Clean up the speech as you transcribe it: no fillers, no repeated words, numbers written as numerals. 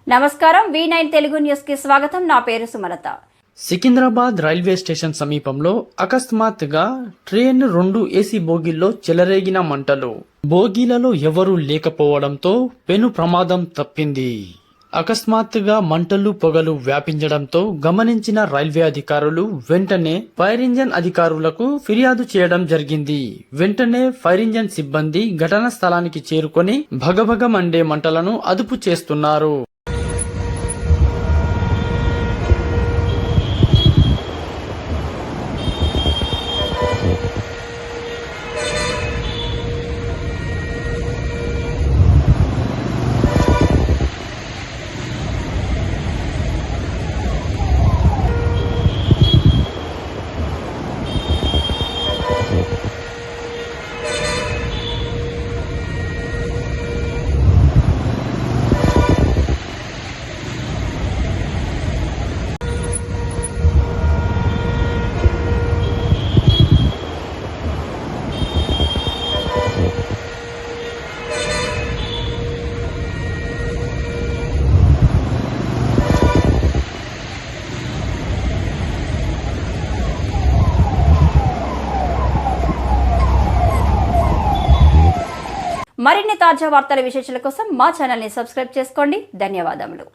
నమస్కారం V9 Telugu news కి స్వాగతం. నా పేరు సుమలత. సికింద్రాబాద్ రైల్వే స్టేషన్ సమీపంలో అకస్మాత్తుగా ట్రైన్ 2 ఏసీ బోగీల్లో చెలరేగిన మంటలు. బోగీలలో ఎవరూ లేకపోవడంతో పెను ప్రమాదం తప్పింది. అకస్మాత్తుగా మంటలు పొగలు వ్యాపించడంతో గమనించిన రైల్వే అధికారులు వెంటనే ఫైర్ ఇంజన్ అధికారులకు ఫిర్యాదు చేయడం జరిగింది. వెంటనే ఫైర్ ఇంజన్ సిబ్బంది ఘటనా స్థలానికి చేరుకొని భగభగ మండే మంటలను అదుపు చేస్తున్నారు. మరిన్ని తాజా వార్తల విశేషాల కోసం మా ఛానల్ ని సబ్స్క్రైబ్ చేసుకోండి. ధన్యవాదములు.